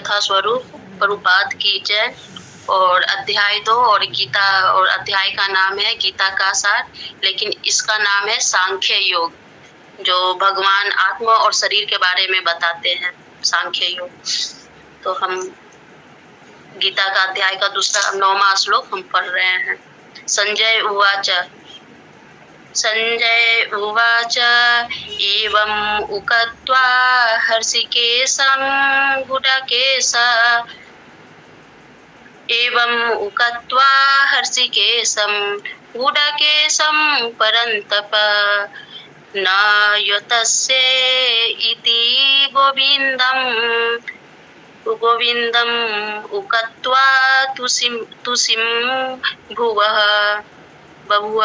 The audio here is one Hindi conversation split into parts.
कथा स्वरूप प्रभुपाद की जय। और अध्याय 2 और गीता, और अध्याय का नाम है गीता का सार, लेकिन इसका नाम है सांख्य योग, जो भगवान आत्मा और शरीर के बारे में बताते हैं, सांख्य योग। तो हम गीता का अध्याय का दूसरा 9वां श्लोक हम पढ़ रहे हैं। संजय उवाच एवम् उक्त्वा हर्षिकेशं गुडकेशं परन्तप न यतस्य इति गोविन्दम् उक्त्वा तुसिं बभूव।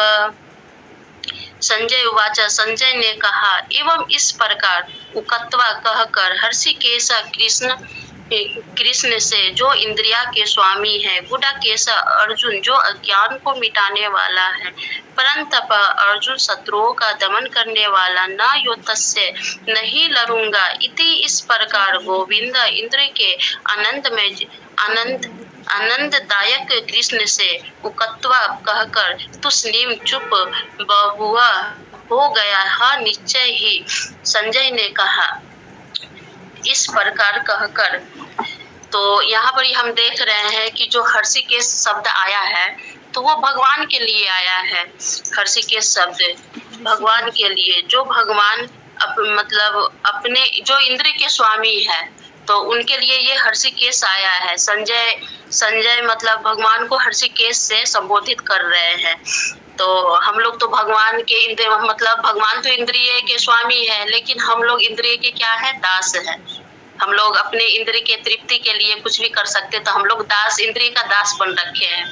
संजय उवाच, संजय ने कहा, एवं इस प्रकार उक्त्वा कहकर हर्षिकेश कृष्ण से, जो इंद्रिया के स्वामी है, गुडकेश अर्जुन जो अज्ञान को मिटाने वाला है, परंतप अर्जुन शत्रुओं का दमन करने वाला, न योतस्य नहीं लड़ूंगा, इति इस प्रकार गोविंद इंद्र के आनंददायक कृष्ण से उक्त्वा कहकर तुस्नीम चुप बहुआ हो गया। हाँ निश्चय ही, संजय ने कहा इस प्रकार कहकर। तो यहाँ पर हम देख रहे हैं कि जो हर्षिकेश शब्द आया है तो वो भगवान के लिए आया है। हर्षिकेश शब्द भगवान के लिए, जो भगवान मतलब अपने जो इंद्र के स्वामी है, तो उनके लिए ये हर्षिकेश आया है। संजय मतलब भगवान को हर्षिकेश से संबोधित कर रहे हैं। तो हम लोग तो भगवान के इंद्र, मतलब भगवान तो इंद्रिय के स्वामी है, लेकिन हम लोग इंद्रिय के क्या है, दास है। हम लोग अपने इंद्रिय के तृप्ति के लिए कुछ भी कर सकते, तो हम लोग दास, इंद्रिय का दास बन रखे हैं,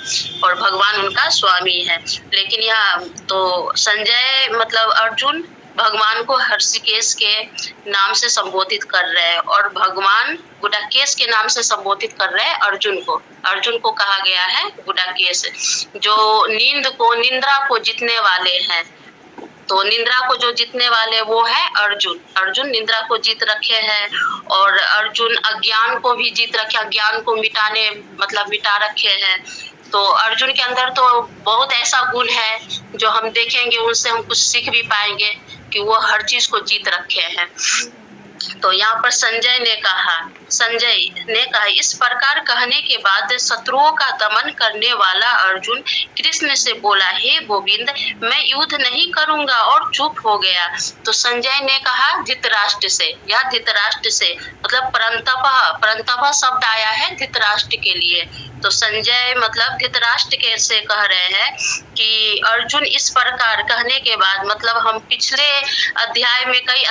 और भगवान उनका स्वामी है। लेकिन यहाँ तो संजय मतलब अर्जुन भगवान को हर्षिकेश के नाम से संबोधित कर रहे हैं, और भगवान गुडकेश के नाम से संबोधित कर रहे हैं अर्जुन को कहा गया है गुडकेश, जो निंद्रा को जीतने वाले हैं। तो निंद्रा को जो जीतने वाले वो है अर्जुन निंद्रा को जीत रखे हैं, और अर्जुन अज्ञान को भी जीत रखे, अज्ञान को मिटा रखे हैं। तो अर्जुन के अंदर तो बहुत ऐसा गुण है जो हम देखेंगे, उनसे हम कुछ सीख भी पाएंगे कि वो हर चीज को जीत रखे हैं। तो यहाँ पर संजय ने कहा इस प्रकार कहने के बाद शत्रुओं का दमन करने वाला अर्जुन कृष्ण से बोला, हे गोविंद, मैं युद्ध नहीं करूंगा, और चुप हो गया। तो संजय ने कहा धृतराष्ट्र से, यह धृतराष्ट्र से मतलब परंतप शब्द आया है धृतराष्ट्र के लिए। तो संजय मतलब धृतराष्ट्र के से कह रहे हैं कि अर्जुन इस प्रकार कहने के बाद, मतलब हम पिछले अध्याय में कई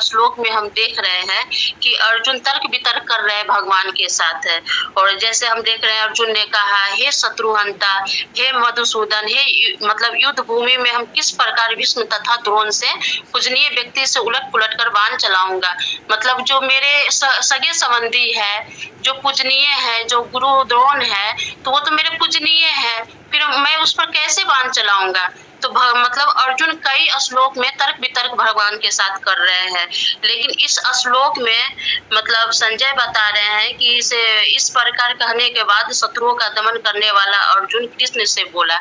श्लोक में हम देख रहे हैं कि अर्जुन तर्क वितर्क कर रहे हैं भगवान के साथ है। और जैसे हम देख रहे हैं अर्जुन ने कहा, हे शत्रुहंता, हे मधुसूदन, हे मतलब युद्ध भूमि में हम किस प्रकार भीष्म तथा द्रोण से पूजनीय व्यक्ति से उलट पुलट कर बाण चलाऊंगा। मतलब जो मेरे सगे संबंधी है, जो पूजनीय है, जो गुरु द्रोण है, तो वो तो मेरे पूजनीय है, फिर मैं उस पर कैसे बाण चलाऊंगा। तो मतलब अर्जुन कई श्लोक में तर्क वितर्क भगवान के साथ कर रहे हैं, लेकिन इस श्लोक में मतलब संजय बता रहे हैं कि इस प्रकार कहने के बाद शत्रुओं का दमन करने वाला अर्जुन कृष्ण से बोला।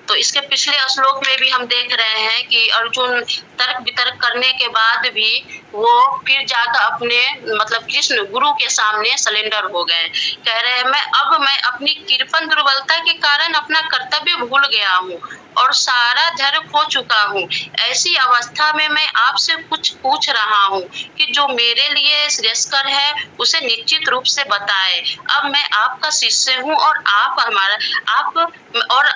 तो इसके पिछले श्लोक में भी हम देख रहे हैं कि अर्जुन तर्क वितर्क करने के बाद भी वो फिर जाकर अपने मतलब कृष्ण गुरु के सामने सरेंडर हो गए। कह रहे हैं मैं अपनी कृपण दुर्बलता के कारण अपना कर्तव्य भूल गया हूँ और सारा धैर्य खो चुका हूँ। ऐसी अवस्था में मैं आपसे कुछ पूछ रहा हूँ कि जो मेरे लिए श्रेयस्कर है उसे निश्चित रूप से बताएं। अब मैं आपका शिष्य हूँ और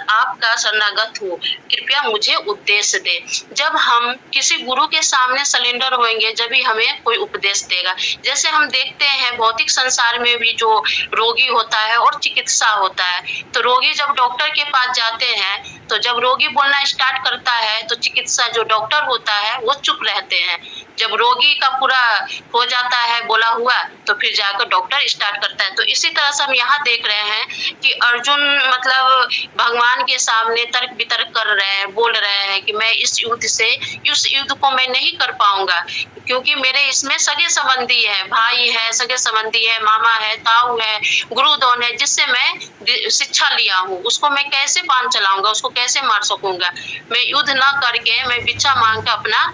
आपका शरणागत हूँ, कृपया मुझे उपदेश दे। जब हम किसी गुरु के सामने सरेंडर होंगे जब ही हमें कोई उपदेश देगा। जैसे हम देखते हैं भौतिक संसार में भी जो रोगी होता है और चिकित्सा होता है, तो रोगी जब डॉक्टर के पास जाते हैं तो जब रोगी बोलना स्टार्ट करता है तो चिकित्सा जो डॉक्टर होता है वो चुप रहते हैं। जब रोगी का पूरा हो जाता है बोला हुआ, तो फिर जाकर डॉक्टर स्टार्ट करता है। तो इसी तरह से हम यहाँ देख रहे हैं कि अर्जुन मतलब भगवान के सामने तर्क वितर्क कर रहे हैं, बोल रहे हैं कि मैं इस युद्ध को मैं नहीं कर पाऊंगा, क्योंकि मेरे इसमें सगे संबंधी है, भाई है, सगे संबंधी है, मामा है, ताऊ है, गुरुदौन है, जिससे मैं शिक्षा लिया हूँ, उसको मैं कैसे बांध चलाऊंगा, उसको कैसे मार सकूंगा। मैं युद्ध न करके मैं भिक्षा मांग के अपना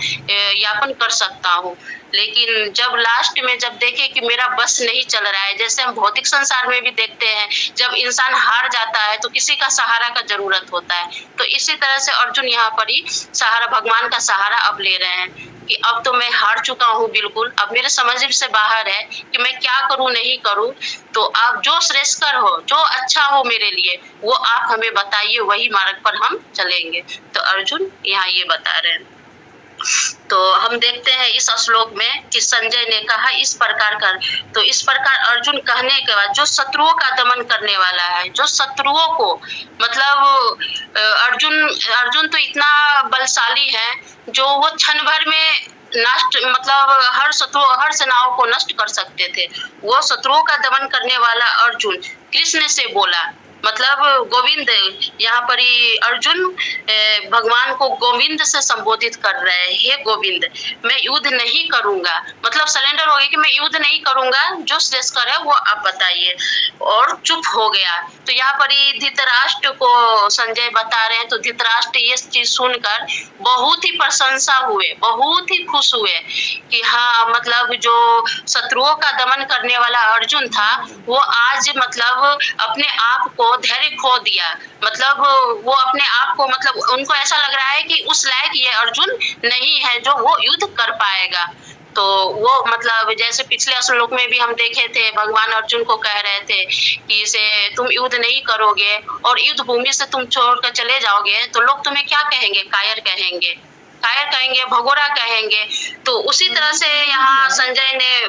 यापन कर सकता हूँ। लेकिन जब लास्ट में जब देखे कि मेरा बस नहीं चल रहा है, जैसे हम भौतिक संसार में भी देखते हैं, जब इंसान हार जाता है तो किसी का सहारा का जरूरत होता है। तो इसी तरह से अर्जुन यहाँ पर ही सहारा, भगवान का सहारा अब ले रहे हैं कि अब तो मैं हार चुका हूँ बिल्कुल, अब मेरे समझ से बाहर है कि मैं क्या करूँ नहीं करूँ। तो आप जो श्रेष्ठकर हो, जो अच्छा हो मेरे लिए, वो आप हमें बताइए, वही मार्ग पर हम चलेंगे। तो अर्जुन यहाँ ये बता रहे हैं। तो हम देखते हैं इस श्लोक में कि संजय ने कहा इस प्रकार कर, तो इस प्रकार अर्जुन कहने के बाद जो शत्रुओं का दमन करने वाला है, जो शत्रुओं को मतलब अर्जुन तो इतना बलशाली है जो वो क्षण भर में नष्ट मतलब हर सेनाओं को नष्ट कर सकते थे। वो शत्रुओं का दमन करने वाला अर्जुन कृष्ण से बोला, मतलब गोविंद, यहाँ पर ही अर्जुन भगवान को गोविंद से संबोधित कर रहे हैं, हे गोविंद मैं युद्ध नहीं करूंगा, मतलब सरेंडर हो गया कि मैं युद्ध नहीं करूंगा, जो श्रेष्ठकर है वो आप बताइए, और चुप हो गया। तो यहाँ पर ही धृतराष्ट्र को संजय बता रहे हैं, तो धृतराष्ट्र ये चीज सुनकर बहुत ही प्रशंसा हुए, बहुत ही खुश हुए कि हाँ, मतलब जो शत्रुओं का दमन करने वाला अर्जुन था वो आज मतलब अपने आप को धैर्य खो दिया, मतलब वो अपने आप को मतलब उनको ऐसा लग रहा है कि उस लायक ये अर्जुन नहीं है जो वो युद्ध कर पाएगा। तो वो मतलब जैसे पिछले श्लोक में भी हम देखे थे, भगवान अर्जुन को कह रहे थे कि इसे तुम युद्ध नहीं करोगे और युद्ध भूमि से तुम छोड़कर चले जाओगे तो लोग तुम्हें क्या कहेंगे, कायर कहेंगे, भगोड़ा कहेंगे। तो उसी तरह से यहाँ संजय ने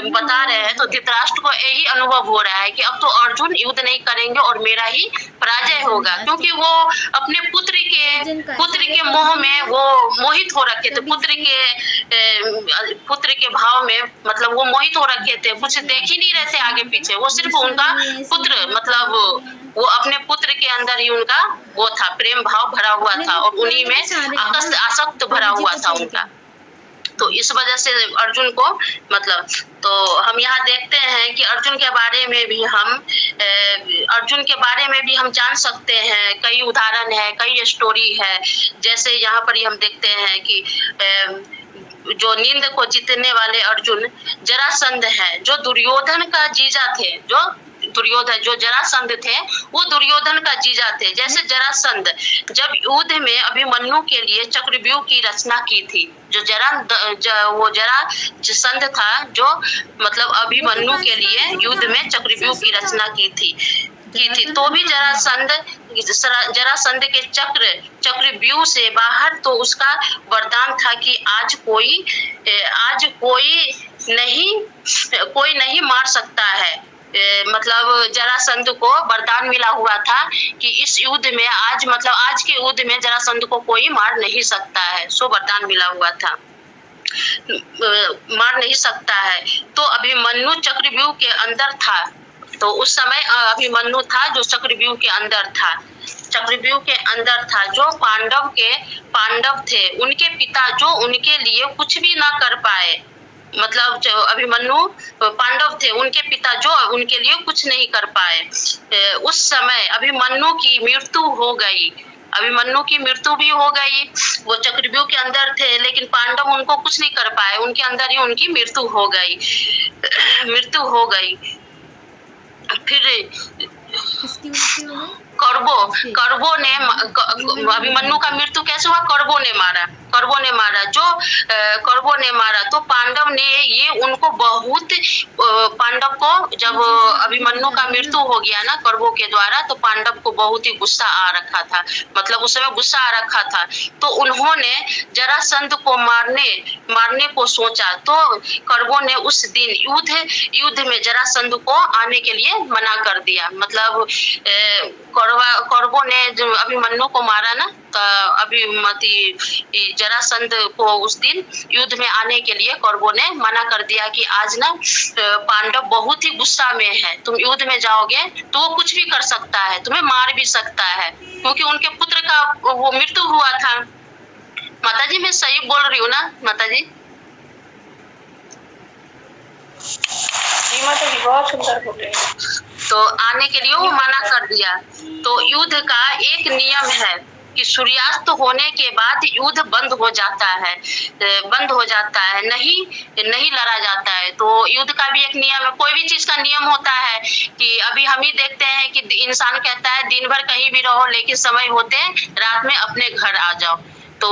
बता रहे हैं, तो धृतराष्ट्र को यही अनुभव हो रहा है कि अब तो अर्जुन युद्ध नहीं करेंगे और मेरा ही पराजय होगा, क्योंकि वो अपने पुत्र के मोह में वो मोहित हो रखे थे, पुत्र के भाव में मतलब वो मोहित हो रखे थे, कुछ देख ही नहीं रहे थे आगे पीछे, वो सिर्फ उनका पुत्र मतलब वो अपने पुत्र के अंदर ही उनका वो था, प्रेम भाव भरा हुआ था और उन्हीं में आसक्त भरा हुआ था उनका। तो इस वजह से अर्जुन को मतलब, तो हम यहाँ देखते हैं कि अर्जुन के बारे में भी हम जान सकते हैं, कई उदाहरण है, कई स्टोरी है। जैसे यहाँ पर ही हम देखते हैं कि जो नींद को जीतने वाले अर्जुन जरासंध है, जो दुर्योधन का जीजा थे, जो जरासंध थे वो दुर्योधन का जीजा थे। जैसे जरासंध जब युद्ध में अभिमन्यु के लिए चक्रव्यूह की रचना की थी, जो जरासंध था जो मतलब अभिमन्यु के लिए युद्ध में चक्रव्यूह की रचना की थी, तो भी जरासंध के चक्रव्यूह से बाहर तो उसका वरदान था कि आज कोई नहीं मार सकता है। मतलब जरासंध को वरदान मिला हुआ था कि इस युद्ध में आज के युद्ध में जरासंध को कोई मार नहीं सकता है, सो वरदान मिला हुआ था, मार नहीं सकता है। तो अभिमन्यु चक्रव्यूह के अंदर था, तो उस समय अभिमन्यु था जो चक्रव्यूह के अंदर था, जो पांडव थे, उनके पिता जो उनके लिए कुछ भी ना कर पाए, मतलब जो अभिमन्यु पांडव थे उनके पिता जो उनके लिए कुछ नहीं कर पाए। उस समय अभिमन्यु की मृत्यु भी हो गई, वो चक्रव्यूह के अंदर थे लेकिन पांडव उनको कुछ नहीं कर पाए, उनके अंदर ही उनकी मृत्यु हो गई। फिर कौरवों ने अभिमन्यु का मृत्यु कैसे हुआ, कौरवों ने मारा, तो पांडव ने ये उनको बहुत, पांडव को जब अभिमन्यु का मृत्यु हो गया ना कौरवों के द्वारा, तो पांडव को बहुत ही गुस्सा आ रखा था, मतलब उस समय गुस्सा आ रखा था। तो उन्होंने जरासंध को मारने को सोचा, तो कौरवों ने उस दिन युद्ध में जरासंध को आने के लिए मना कर दिया। मतलब कौरवों ने जो अभिमन्यु को मारा ना, जरासंध को उस दिन युद्ध में आने के लिए कौरवों ने मना कर दिया कि आज ना पांडव बहुत ही गुस्सा में है, तुम युद्ध में जाओगे तो वो कुछ भी कर सकता है, तुम्हें मार भी सकता है, क्योंकि उनके पुत्र का वो मृत्यु हुआ था। माताजी मैं सही बोल रही हूँ ना माताजी? जी माताजी बहुत सुंदर बोल रहे हैं। तो आने के लिए वो मना कर दिया। तो युद्ध का एक नियम है कि सूर्यास्त होने के बाद युद्ध बंद हो जाता है, नहीं लड़ा जाता है। तो युद्ध का भी एक नियम है, कोई भी चीज का नियम होता है कि अभी हम ही देखते हैं कि इंसान कहता है दिन भर कहीं भी रहो, लेकिन समय होते रात में अपने घर आ जाओ। तो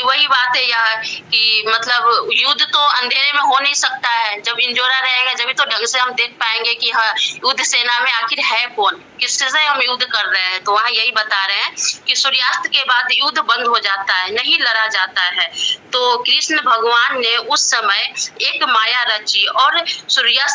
वही बात है यह कि मतलब युद्ध तो अंधेरे में हो नहीं सकता है, जब इंजोरा रहेगा जब तो ढंग से हम देख पाएंगे कि हाँ युद्ध सेना में आखिर है कौन, किससे हम युद्ध कर रहे हैं। तो वहाँ यही बता रहे हैं कि सूर्यास्त के बाद युद्ध बंद हो जाता है, नहीं लड़ा जाता है। तो कृष्ण भगवान ने उस समय एक माया रची और सूर्य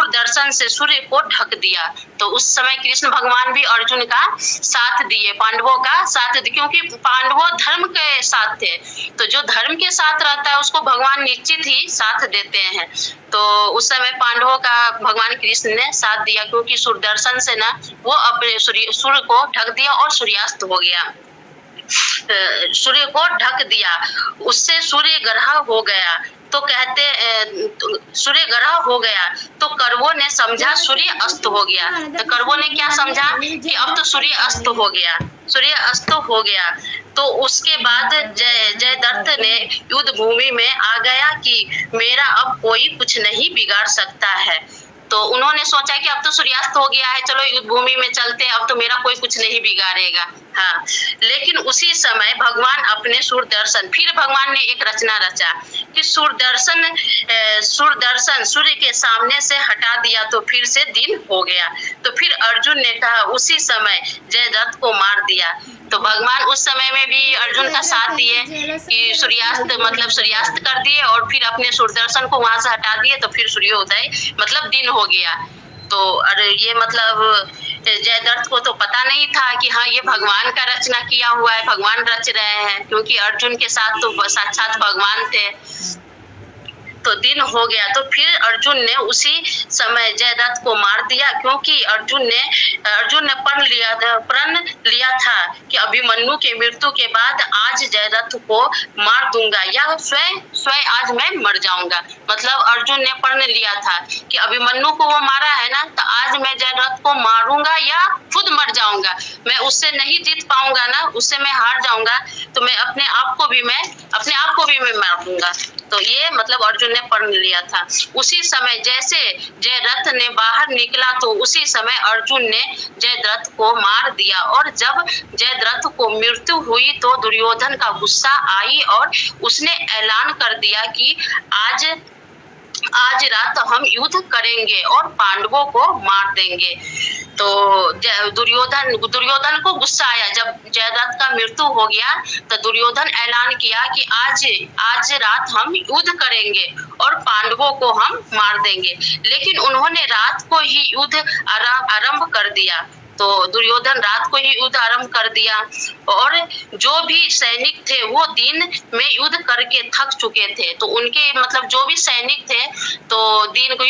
दर्शन से सूर्य को ढक दिया। तो उस समय कृष्ण भगवान भी अर्जुन का साथ दिए, पांडवों का साथ दिए, क्योंकि पांडवों धर्म के साथ थे। तो जो धर्म के साथ रहता है उसको भगवान निश्चित ही साथ देते हैं। तो उस समय पांडवों का भगवान कृष्ण ने साथ दिया, क्योंकि सूर्य दर्शन से ना वो अपने सूर्य को ढक दिया और सूर्यास्त हो गया, सूर्य को ढक दिया, उससे सूर्य ग्रह हो गया। तो कहते सूर्य ग्रह हो गया, तो कौरवों ने समझा सूर्य अस्त हो गया। तो कौरवों ने क्या समझा कि अब तो सूर्य अस्त हो गया। तो उसके बाद जयद्रथ ने युद्ध भूमि में आ गया कि मेरा अब कोई कुछ नहीं बिगाड़ सकता है। तो उन्होंने सोचा कि अब तो सूर्यास्त हो गया है, चलो युद्ध भूमि में चलते हैं, अब तो मेरा कोई कुछ नहीं बिगाड़ेगा। हाँ, लेकिन उसी समय भगवान अपने फिर भगवान ने एक रचना रचा कि सूर्य के सामने से हटा दिया, तो फिर से दिन हो गया। तो फिर अर्जुन ने कहा उसी समय जयद्रथ को मार दिया। तो भगवान उस समय में भी अर्जुन का साथ दिए कि सूर्यास्त कर दिए और फिर अपने सूर्यदर्शन को वहां से हटा दिए, तो फिर सूर्योदय मतलब दिन हो गया। तो अरे ये मतलब जयद्रथ को तो पता नहीं था कि हाँ ये भगवान का रचना किया हुआ है, भगवान रच रहे हैं, क्योंकि अर्जुन के साथ तो साक्षात भगवान थे। तो दिन हो गया, तो फिर अर्जुन ने उसी समय जयद्रथ को मार दिया, क्योंकि अर्जुन ने प्रण लिया था कि अभिमन्यु के मृत्यु के बाद आज जयद्रथ को मार दूंगा या स्वयं आज मैं मर जाऊंगा। मतलब अर्जुन ने प्रण लिया था कि अभिमन्यु को वो मारा है ना, तो आज मैं जयद्रथ को मारूंगा या खुद मर जाऊंगा। मैं उससे नहीं जीत पाऊंगा ना, उससे मैं हार जाऊंगा, तो मैं अपने आप को भी मैं मार दूंगा। तो ये मतलब अर्जुन ने प्रण लिया था। उसी समय जैसे जयद्रथ ने बाहर निकला, तो उसी समय अर्जुन ने जयद्रथ को मार दिया। और जब जयद्रथ को मृत्यु हुई तो दुर्योधन का गुस्सा आई और उसने ऐलान कर दिया कि आज रात हम युद्ध करेंगे और पांडवों को मार देंगे। तो दुर्योधन को गुस्सा आया जब जयद्रथ का मृत्यु हो गया, तो दुर्योधन ऐलान किया कि आज रात हम युद्ध करेंगे और पांडवों को हम मार देंगे। लेकिन उन्होंने रात को ही युद्ध आरंभ कर दिया। तो दुर्योधन रात को ही युद्ध आरंभ कर दिया, और जो भी सैनिक थे वो दिन में युद्ध करके थक चुके थे। तो उनके मतलब जो भी सैनिक थे, तो दिन को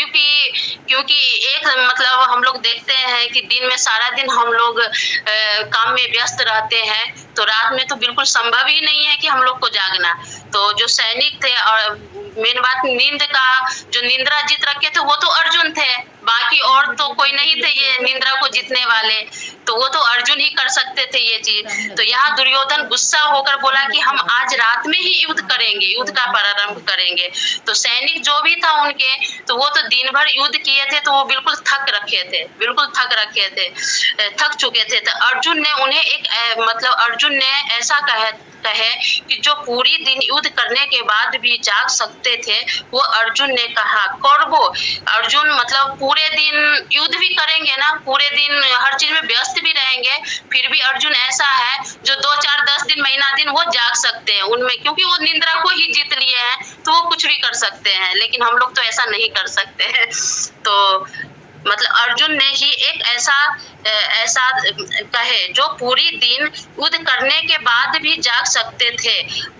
क्योंकि एक मतलब हम लोग देखते हैं कि दिन में सारा दिन हम लोग काम में व्यस्त रहते हैं, तो रात में तो बिल्कुल संभव ही नहीं है कि हम लोग को जागना। तो जो सैनिक थे, और मेन बात नींद का जो निंद्रा जीत रखे थे वो तो अर्जुन थे, बाकी और तो कोई नहीं थे ये निंद्रा को जीतने वाले। तो वो तो अर्जुन ही कर सकते थे ये चीज। तो यहाँ दुर्योधन गुस्सा होकर बोला कि हम आज रात में ही युद्ध करेंगे, युद्ध का प्रारंभ करेंगे। तो सैनिक जो भी था उनके, तो वो तो दिन भर युद्ध किए थे, तो वो बिल्कुल थक रखे थे, बिल्कुल थक रखे थे, थक चुके थे। तो अर्जुन ने उन्हें मतलब अर्जुन ने ऐसा कहे कि जो पूरी दिन युद्ध करने के बाद भी जाग सकते थे, वो अर्जुन ने कहा कौरवो, अर्जुन मतलब पूरे दिन युद्ध भी करेंगे ना, पूरे दिन हर चीज में व्यस्त भी रहेंगे, फिर भी अर्जुन ऐसा है जो 2 4 10 दिन महीना दिन वो जाग सकते हैं उनमें, क्योंकि वो निंद्रा को ही जीत लिए हैं, तो वो कुछ भी कर सकते हैं, लेकिन हम लोग तो ऐसा नहीं कर सकते हैं। तो मतलब अर्जुन ने ही एक ऐसा कहे जो पूरी दिन युद्ध करने के बाद भी जाग सकते थे।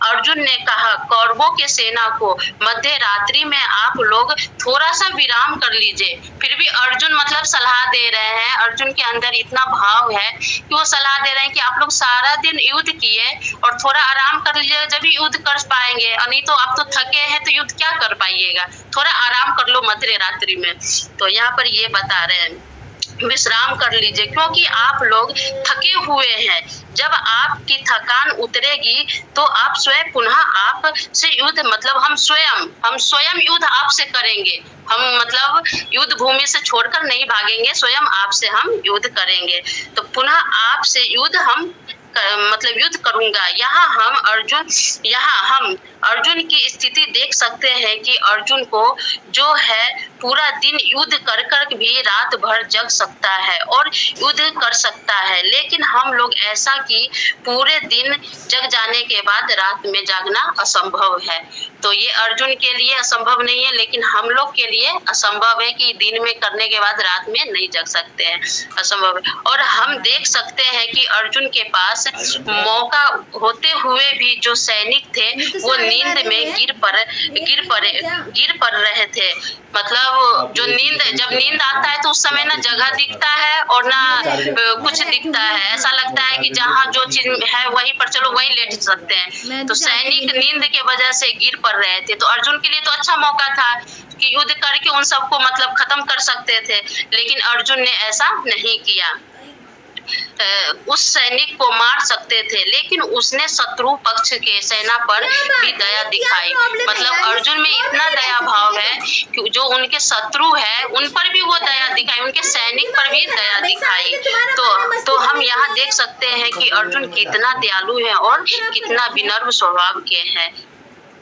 अर्जुन ने कहा कौरवों के सेना को मध्य रात्रि में आप लोग थोड़ा सा विराम कर लीजिए। फिर भी अर्जुन मतलब सलाह दे रहे हैं, अर्जुन के अंदर इतना भाव है कि वो सलाह दे रहे हैं कि आप लोग सारा दिन युद्ध किए और थोड़ा आराम कर लीजिए, जब भी युद्ध कर पाएंगे, और नहीं तो आप तो थके हैं तो युद्ध क्या कर पाइएगा, थोड़ा आराम कर लो मध्य रात्रि में। तो यहाँ पर ये बता रहे हैं विश्राम कर लीजिए, क्योंकि आप लोग थके हुए हैं। जब आपकी थकान उतरेगी तो आप स्वयं पुनः आप से युद्ध मतलब हम स्वयं युद्ध आपसे करेंगे। हम मतलब युद्ध भूमि से छोड़कर नहीं भागेंगे, स्वयं आपसे हम युद्ध करेंगे। तो पुनः आपसे युद्ध हम मतलब युद्ध करूंगा। यहाँ हम अर्जुन की स्थिति देख सकते हैं कि अर्जुन को जो है पूरा दिन युद्ध कर कर भी रात भर जग सकता है और युद्ध कर सकता है, लेकिन हम लोग ऐसा कि पूरे दिन जग जाने के बाद रात में जागना असंभव है। तो ये अर्जुन के लिए असंभव नहीं है, लेकिन हम लोग के लिए असंभव है कि दिन में करने के बाद रात में नहीं जग सकते हैं, असंभव है। और हम देख सकते हैं कि अर्जुन के पास मौका होते हुए भी जो सैनिक थे वो नींद में गिर पड़ रहे थे। मतलब जो जब नींद आता है तो उस समय ना जगह दिखता है और ना कुछ दिखता है, ऐसा लगता है कि जहाँ जो चीज है वहीं पर चलो वहीं लेट सकते हैं। तो सैनिक नींद के वजह से गिर पड़ रहे थे, तो अर्जुन के लिए तो अच्छा मौका था कि युद्ध करके उन सबको मतलब खत्म कर सकते थे, लेकिन अर्जुन ने ऐसा नहीं किया। उस सैनिक को मार सकते थे, लेकिन उसने शत्रु पक्ष के सेना पर भी दया दिखाई। मतलब अर्जुन में इतना दया भाव है कि जो उनके शत्रु है उन पर भी वो दया दिखाई, उनके सैनिक पर भी दया दिखाई। तो हम यहाँ देख सकते हैं कि अर्जुन कितना दयालु है और कितना विनम्र स्वभाव के हैं।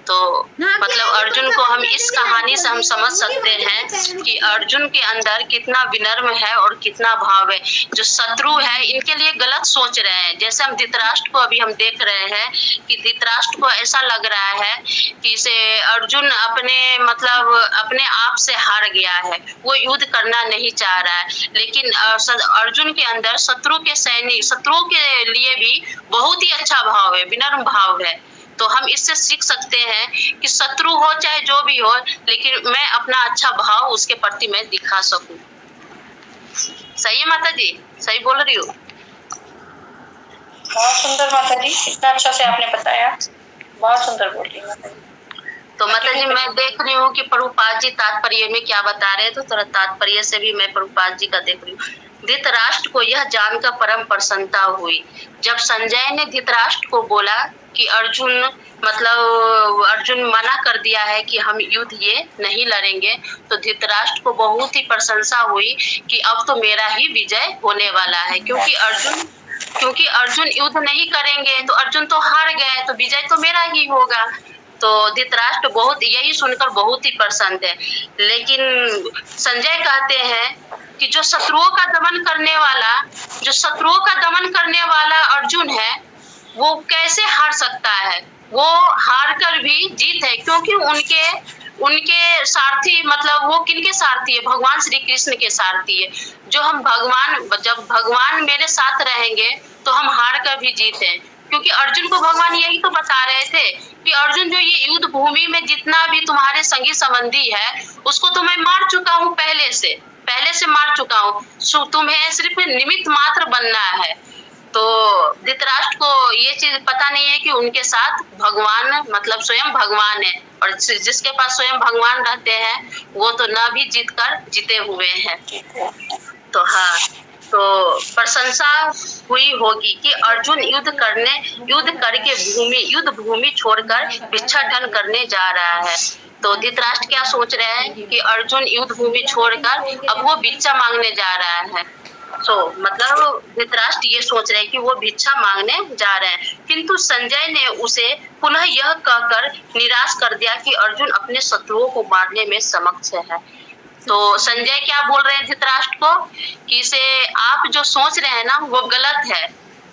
तो मतलब अर्जुन को हम इस कहानी से हम समझ सकते हैं कि अर्जुन के अंदर कितना विनम्र है और कितना भाव है। जो शत्रु है इनके लिए गलत सोच रहे हैं, जैसे हम धृतराष्ट्र को अभी हम देख रहे हैं कि धृतराष्ट्र को ऐसा लग रहा है कि इसे अर्जुन अपने आप से हार गया है, वो युद्ध करना नहीं चाह रहा है। लेकिन अर्जुन के अंदर शत्रुओं के लिए भी बहुत ही अच्छा भाव है, विनम्र भाव है। तो हम इससे सीख सकते हैं कि शत्रु हो चाहे जो भी हो, लेकिन मैं अपना अच्छा भाव उसके प्रति मैं दिखा सकूं। सही है माता जी, सही बोल रही हूँ? बहुत सुंदर माता जी, इतना अच्छा से आपने बताया, बहुत सुंदर बोल रही माता जी। तो माता जी मैं देख रही हूँ कि प्रभुपाद जी तात्पर्य में क्या बता रहे हैं, तो थोड़ा तात्पर्य से भी मैं प्रभुपाद जी का देख रही हूँ। धृतराष्ट्र को यह जानकर परम प्रसन्नता हुई जब संजय ने धृतराष्ट्र को बोला कि अर्जुन मना कर दिया है कि हम युद्ध ये नहीं लड़ेंगे। तो धृतराष्ट्र को बहुत ही प्रशंसा हुई कि अब तो मेरा ही विजय होने वाला है, क्योंकि अर्जुन युद्ध नहीं करेंगे तो अर्जुन तो हार गए, तो विजय तो मेरा ही होगा। तो धृतराष्ट्र यही सुनकर बहुत ही प्रसन्न है। लेकिन संजय कहते हैं कि जो शत्रुओं का दमन करने वाला अर्जुन है वो कैसे हार सकता है, वो हार कर भी जीत है, क्योंकि उनके सारथी मतलब वो किनके सारथी है, भगवान श्री कृष्ण के सारथी है। जब भगवान मेरे साथ रहेंगे तो हम हार कर भी जीत है, क्योंकि अर्जुन को भगवान यही तो बता रहे थे कि अर्जुन जो ये युद्ध भूमि में जितना भी तुम्हारे संगी संबंधी है उसको तो मैं मार चुका हूँ, पहले से मार चुका हूँ, तुम्हें सिर्फ निमित्त मात्र बनना है। तो धृतराष्ट्र को ये चीज पता नहीं है कि उनके साथ भगवान मतलब स्वयं भगवान है, और जिसके पास स्वयं भगवान रहते हैं वो तो न भी जीत कर जीते हुए हैं। तो हाँ, तो प्रशंसा हुई होगी कि अर्जुन युद्ध करके युद्ध भूमि छोड़कर भिक्षाटन करने जा रहा है। तो धृतराष्ट्र क्या सोच रहे हैं कि अर्जुन युद्ध भूमि छोड़कर अब वो भिक्षा मांगने जा रहा है। मतलब धृतराष्ट्र ये सोच रहे हैं कि वो भिक्षा मांगने जा रहे हैं, किंतु संजय ने उसे पुनः यह कहकर निराश कर दिया कि अर्जुन अपने शत्रुओं को मारने में समक्ष है। तो संजय क्या बोल रहे हैं धृतराष्ट्र को कि इसे आप जो सोच रहे हैं ना वो गलत है।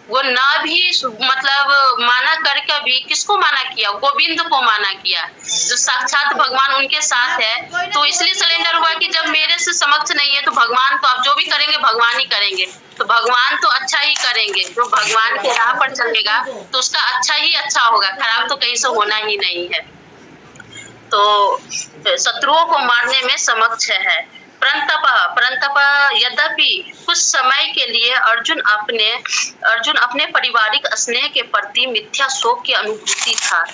वो ना भी मतलब माना करके भी किसको माना किया, गोविंद को माना किया जो साक्षात भगवान उनके साथ है। तो इसलिए सरेंडर हुआ कि जब मेरे से समक्ष नहीं है तो भगवान तो आप जो भी करेंगे भगवान ही करेंगे, तो भगवान तो अच्छा ही करेंगे। जो भगवान के राह पर चलेगा तो उसका अच्छा ही अच्छा होगा, खराब तो कहीं से होना ही नहीं है। तो शत्रुओं को मारने में समक्ष है। परंतप यद्यपि कुछ समय के लिए अर्जुन अपने पारिवारिक स्नेह के प्रति मिथ्या शोक की अनुभूति था।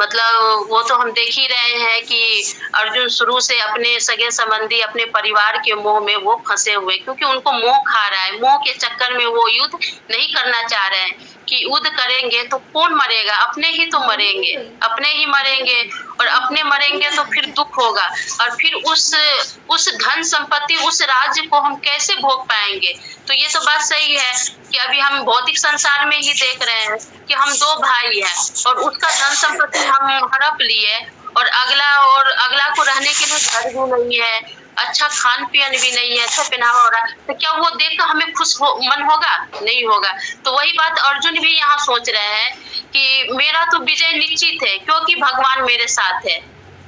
मतलब वो तो हम देख ही रहे हैं कि अर्जुन शुरू से अपने सगे संबंधी अपने परिवार के मोह में वो फंसे हुए, क्योंकि उनको मोह खा रहा है। मोह के चक्कर में वो युद्ध नहीं करना चाह रहे हैं कि युद्ध करेंगे तो कौन मरेगा, अपने ही तो मरेंगे, अपने ही मरेंगे और अपने मरेंगे तो फिर दुख होगा और फिर उस धन संपत्ति उस राज्य को हम कैसे भोग पाएंगे। तो ये तो बात सही है कि अभी हम भौतिक संसार में ही देख रहे हैं कि हम दो भाई हैं और उसका धन संपत्ति हम हड़प लिए और अगला को रहने के लिए घर भी नहीं है, अच्छा खान पियन भी नहीं है, अच्छा पहनावा हो रहा है, तो क्या वो देखकर हमें मन होगा? नहीं होगा। तो वही बात अर्जुन भी यहाँ सोच रहे हैं कि मेरा तो विजय निश्चित है क्योंकि भगवान मेरे साथ है,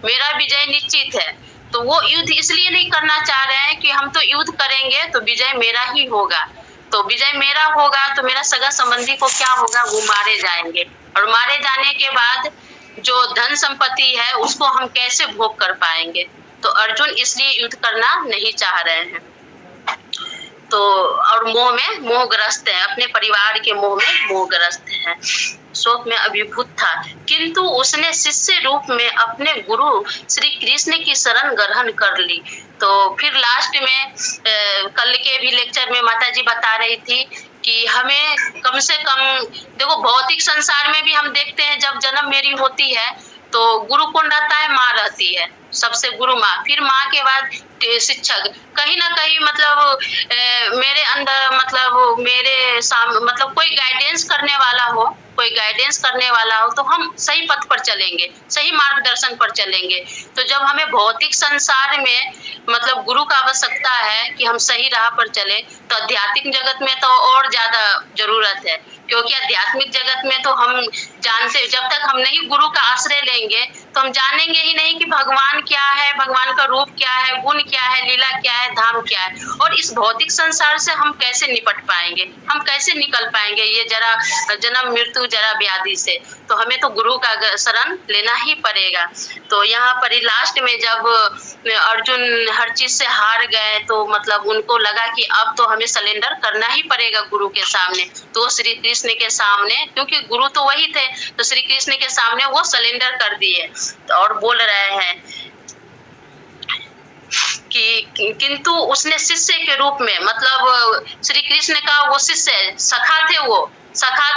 मेरा विजय निश्चित है। तो वो युद्ध इसलिए नहीं करना चाह रहे हैं कि हम तो युद्ध करेंगे तो विजय मेरा ही होगा, तो विजय मेरा होगा तो मेरा सगा संबंधी को क्या होगा, वो मारे जाएंगे और मारे जाने के बाद जो धन संपत्ति है उसको हम कैसे भोग कर पाएंगे। तो अर्जुन इसलिए युद्ध करना नहीं चाह रहे हैं। तो और मोहग्रस्त है, अपने परिवार के मोह में मोहग्रस्त है, शोक में अभिभूत था। किंतु उसने शिष्य रूप में अपने गुरु श्री कृष्ण की शरण ग्रहण कर ली। तो फिर लास्ट में कल के भी लेक्चर में माता जी बता रही थी कि हमें कम से कम देखो भौतिक संसार में भी हम देखते हैं जब जन्म मेरी होती है तो गुरु कौन रहता है, माँ रहती है, सबसे गुरु माँ, फिर माँ के बाद शिक्षक। कहीं ना कहीं मतलब मेरे अंदर मतलब मेरे सामने मतलब कोई गाइडेंस करने वाला हो तो हम सही पथ पर चलेंगे, सही मार्गदर्शन पर चलेंगे। तो जब हमें भौतिक संसार में मतलब गुरु का आवश्यकता है कि हम सही राह पर चले, तो आध्यात्मिक जगत में तो और ज्यादा जरूरत है, क्योंकि आध्यात्मिक जगत में तो हम जानते जब तक हम नहीं गुरु का आश्रय लेंगे तो हम जानेंगे ही नहीं कि भगवान क्या है, भगवान का रूप क्या है, गुण क्या है, लीला क्या है, धाम क्या है, और इस भौतिक संसार से हम कैसे निपट पाएंगे, हम कैसे निकल पाएंगे ये जरा जन्म मृत्यु जरा व्याधि से। तो हमें तो गुरु का शरण लेना ही पड़ेगा। तो यहाँ पर ही लास्ट में जब अर्जुन हर चीज से हार गए तो मतलब उनको लगा कि अब तो हमें सरेंडर करना ही पड़ेगा गुरु के सामने। तो श्री कृष्ण के सामने, क्योंकि गुरु तो वही थे, तो श्री कृष्ण के सामने वो सरेंडर कर दिए और बोल रहे हैं कि किंतु उसने शिष्य के रूप में मतलब श्री कृष्ण का वो शिष्य सखा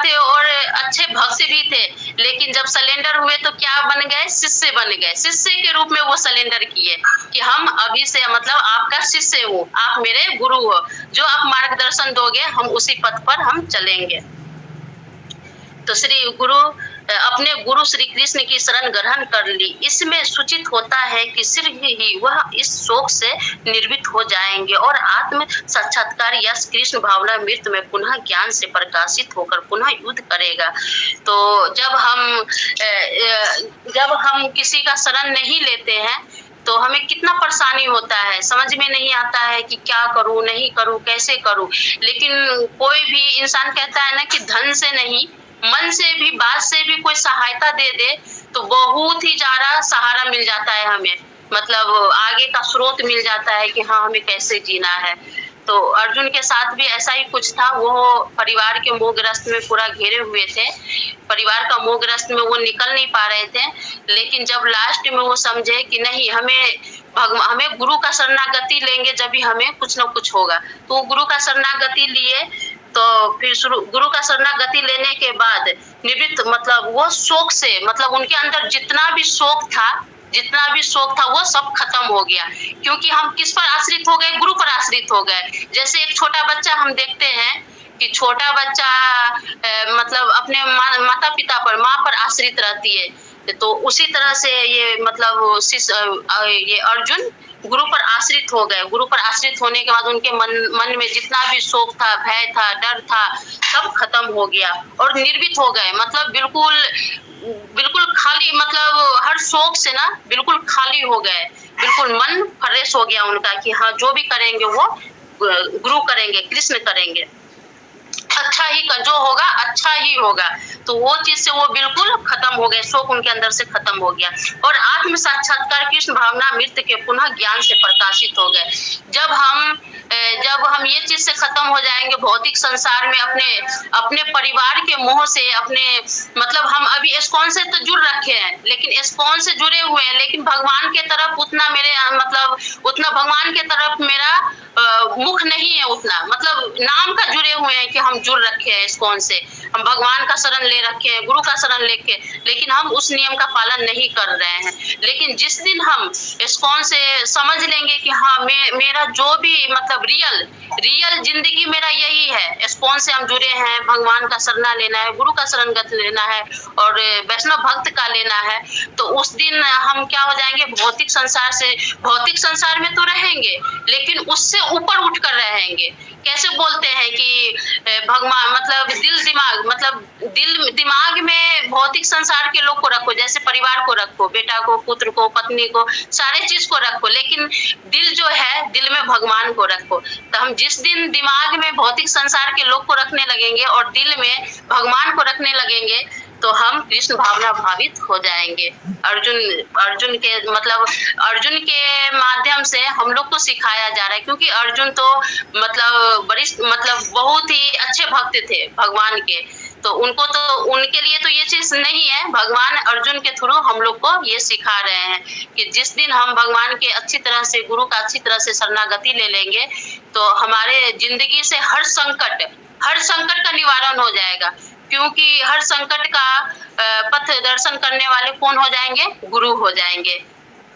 थे और अच्छे भक्त भी थे, लेकिन जब सरेंडर हुए तो क्या बन गए, शिष्य बन गए। शिष्य के रूप में वो सरेंडर किए कि हम अभी से मतलब आपका शिष्य हूँ, आप मेरे गुरु हो, जो आप मार्गदर्शन दोगे हम उसी पथ पर हम चलेंगे। तो अपने गुरु श्री कृष्ण की शरण ग्रहण कर ली। इसमें सूचित होता है कि शीघ्र ही वह इस शोक से निर्वित हो जाएंगे और आत्म साक्षात्कार या कृष्ण भावना मृत में पुनः ज्ञान से प्रकाशित होकर पुनः युद्ध करेगा। तो जब हम किसी का शरण नहीं लेते हैं तो हमें कितना परेशानी होता है, समझ में नहीं आता है कि क्या करूं, नहीं करूं, कैसे करूं। लेकिन कोई भी इंसान कहता है ना कि धन से नहीं मन से भी, बात से भी कोई सहायता दे दे तो बहुत ही ज्यादा सहारा मिल जाता है हमें, मतलब आगे का स्रोत मिल जाता है कि हाँ हमें कैसे जीना है। तो अर्जुन के साथ भी ऐसा ही कुछ था, वो परिवार के मोहग्रस्त में पूरा घेरे हुए थे, परिवार का मोहग्रस्त में वो निकल नहीं पा रहे थे। लेकिन जब लास्ट में वो समझे कि नहीं हमें हमें गुरु का शरणागति लेंगे जब भी हमें कुछ न कुछ होगा। तो वो गुरु का शरणागति लिए, तो फिर गुरु का शरणागति लेने के बाद निवृत्त मतलब वो शोक से, मतलब उनके अंदर जितना भी शोक था वो सब खत्म हो गया। क्योंकि हम किस पर आश्रित हो गए? गुरु पर आश्रित हो गए। जैसे एक छोटा बच्चा हम देखते हैं कि छोटा बच्चा मतलब अपने माता पिता पर, माँ पर आश्रित रहती है। तो उसी तरह से ये मतलब ये अर्जुन गुरु पर आश्रित हो गए। गुरु पर आश्रित होने के बाद उनके मन में जितना भी शोक था, भय था, डर था, सब खत्म हो गया और निर्भीत हो गए। मतलब बिल्कुल खाली, मतलब हर शोक से ना बिल्कुल खाली हो गए। बिल्कुल मन फ्रेश हो गया उनका कि हाँ जो भी करेंगे वो गुरु करेंगे, कृष्ण करेंगे, अच्छा ही जो होगा अच्छा ही होगा। तो वो चीज से वो बिल्कुल खत्म हो गए, शोक उनके अंदर से खत्म हो गया और आत्म साक्षात्कार कृष्ण भावना मृत के पुनः ज्ञान से प्रकाशित हो गए। जब हम ये चीज से खत्म हो जाएंगे भौतिक संसार में, अपने परिवार के मोह से, अपने मतलब हम अभी इस्कॉन से तो जुड़ रखे हैं, लेकिन इस्कॉन से जुड़े हुए हैं, लेकिन भगवान के तरफ उतना भगवान के तरफ मेरा मुख नहीं है उतना, मतलब नाम का जुड़े हुए हैं कि हम जुड़ रखे हैं इस्कॉन से, हम भगवान का शरण ले रखे हैं, गुरु का शरण लेके, लेकिन हम उस नियम का पालन नहीं कर रहे हैं। लेकिन जिस दिन हम इस्कॉन से समझ लेंगे कि हाँ मेरा जो भी मतलब रियल जिंदगी मेरा यही है, इस्कॉन से हम जुड़े हैं, भगवान का शरण लेना है, गुरु का शरणगत लेना है और वैष्णव भक्त का लेना है, तो उस दिन हम क्या हो जाएंगे, भौतिक संसार में तो रहेंगे लेकिन उससे ऊपर उठकर रहेंगे। कैसे बोलते हैं कि भगवान मतलब दिल दिमाग में भौतिक संसार के लोग को रखो, जैसे परिवार को रखो, बेटा को, पुत्र को, पत्नी को, सारे चीज को रखो, लेकिन दिल जो है, दिल में भगवान को रखो। तो हम जिस दिन दिमाग में भौतिक संसार के लोग को रखने लगेंगे और दिल में भगवान को रखने लगेंगे तो हम कृष्ण भावना भावित हो जाएंगे। अर्जुन के माध्यम से हम लोग को सिखाया जा रहा है, क्योंकि अर्जुन तो मतलब बहुत ही अच्छे भक्त थे भगवान के, तो उनके लिए तो ये चीज नहीं है। भगवान अर्जुन के थ्रू हम लोग को ये सिखा रहे हैं कि जिस दिन हम भगवान के अच्छी तरह से, गुरु का अच्छी तरह से शरणागति ले लेंगे तो हमारे जिंदगी से हर संकट का निवारण हो जाएगा। क्योंकि हर संकट का पथ दर्शन करने वाले कौन हो जाएंगे? गुरु हो जाएंगे।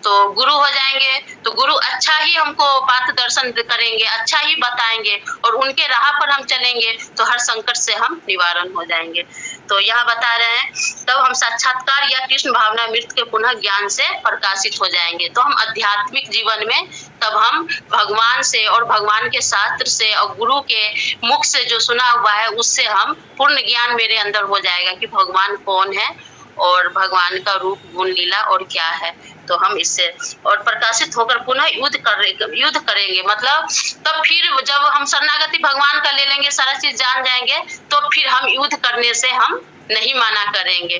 तो गुरु हो जाएंगे तो गुरु अच्छा ही हमको पथ दर्शन करेंगे, अच्छा ही बताएंगे और उनके राह पर हम चलेंगे तो हर संकट से हम निवारण हो जाएंगे। तो यह बता रहे हैं तब हम साक्षात्कार या कृष्ण भावना मृत के पुनः ज्ञान से प्रकाशित हो जाएंगे। तो हम आध्यात्मिक जीवन में तब हम भगवान से और भगवान के शास्त्र से और गुरु के मुख से जो सुना हुआ है उससे हम पूर्ण ज्ञान मेरे अंदर हो जाएगा कि भगवान कौन है और भगवान का रूप, गुण, लीला और क्या है। तो हम इससे और प्रकाशित होकर पुनः युद्ध करेंगे। मतलब तब फिर जब हम शरणागति भगवान का ले लेंगे, सारा चीज जान जाएंगे, तो फिर हम युद्ध करने से हम नहीं माना करेंगे।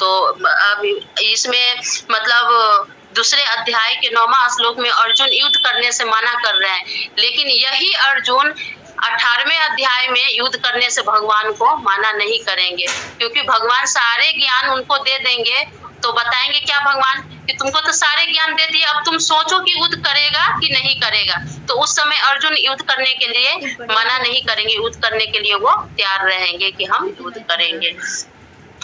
तो अब इसमें मतलब दूसरे अध्याय के 9वां श्लोक में अर्जुन युद्ध करने से मना कर रहे हैं, लेकिन यही अर्जुन 18वें अध्याय में युद्ध करने से भगवान को माना नहीं करेंगे, क्योंकि भगवान सारे ज्ञान उनको दे देंगे। तो बताएंगे क्या भगवान कि तुमको तो सारे ज्ञान दे दिए, अब तुम सोचो कि युद्ध करेगा कि नहीं करेगा। तो उस समय अर्जुन युद्ध करने के लिए मना नहीं करेंगे, युद्ध करने के लिए वो तैयार रहेंगे कि हम युद्ध करेंगे।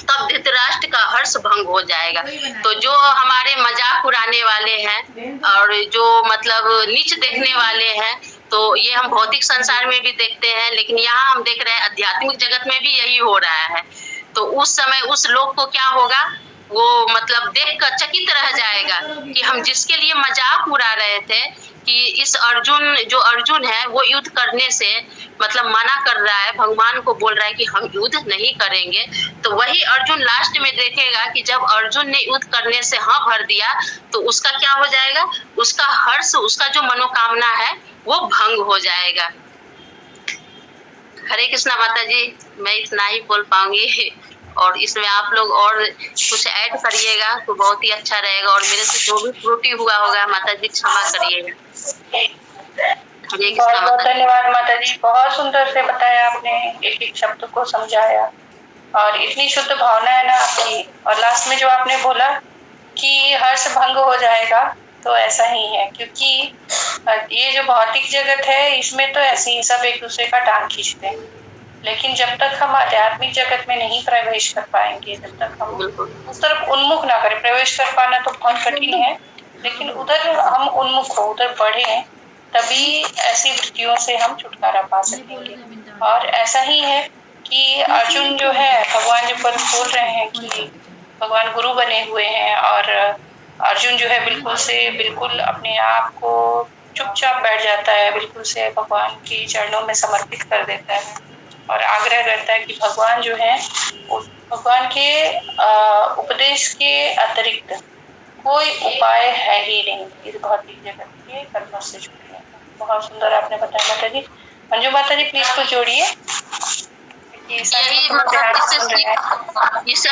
तब धृतराष्ट्र का हर्ष भंग हो जाएगा। तो जो हमारे मजाक उड़ाने वाले हैं और जो मतलब नीच देखने वाले हैं, तो ये हम भौतिक संसार में भी देखते हैं, लेकिन यहाँ हम देख रहे हैं आध्यात्मिक जगत में भी यही हो रहा है। तो उस समय उस लोग को क्या होगा, वो मतलब देखकर चकित रह जाएगा कि हम जिसके लिए मजाक उड़ा रहे थे कि इस अर्जुन है वो युद्ध करने से मतलब मना कर रहा है, भगवान को बोल रहा है कि हम युद्ध नहीं करेंगे। तो वही अर्जुन लास्ट में देखेगा कि जब अर्जुन ने युद्ध करने से हाँ भर दिया तो उसका क्या हो जाएगा, उसका हर्ष, उसका जो मनोकामना है वो भंग हो जाएगा। हरे कृष्णा माता जी, मैं इतना ही बोल पाऊंगी और इसमें आप लोग और कुछ ऐड करिएगा तो बहुत ही अच्छा रहेगा और मेरे से जो भी त्रुटि हुआ होगा माता जी क्षमा करिएगा। बहुत बहुत धन्यवाद माता जी, बहुत सुंदर से बताया आपने, एक एक शब्द को समझाया और इतनी शुद्ध भावना है ना आपकी। और लास्ट में जो आपने बोला कि हर्ष भंग हो जाएगा, तो ऐसा ही है, क्योंकि ये जो भौतिक जगत है इसमें तो ऐसे ही सब एक दूसरे का टांग खींचते हैं, लेकिन जब तक हम आध्यात्मिक जगत में नहीं प्रवेश कर पाएंगे, जब तक हम उस तरफ उन्मुख ना करें, प्रवेश कर पाना तो बहुत कठिन है, लेकिन उधर हम उन्मुख हो, उधर बढ़े, तभी ऐसी वृत्तियों से हम छुटकारा पा सकेंगे। और ऐसा ही है कि अर्जुन जो है, भगवान जो पर बोल रहे हैं कि भगवान गुरु बने हुए हैं, और अर्जुन जो है बिल्कुल अपने आप को चुपचाप बैठ जाता है, बिल्कुल से भगवान के चरणों में समर्पित कर देता है और आग्रह करता है कि भगवान जो है, भगवान के उपदेश के अतिरिक्त कोई उपाय है ही नहीं इस भौतिक जगत के कर्मों से छूटने का। बहुत सुंदर आपने बताया माता जी। मंजू माता जी प्लीज कुछ जोड़िए। यही मतलब इससे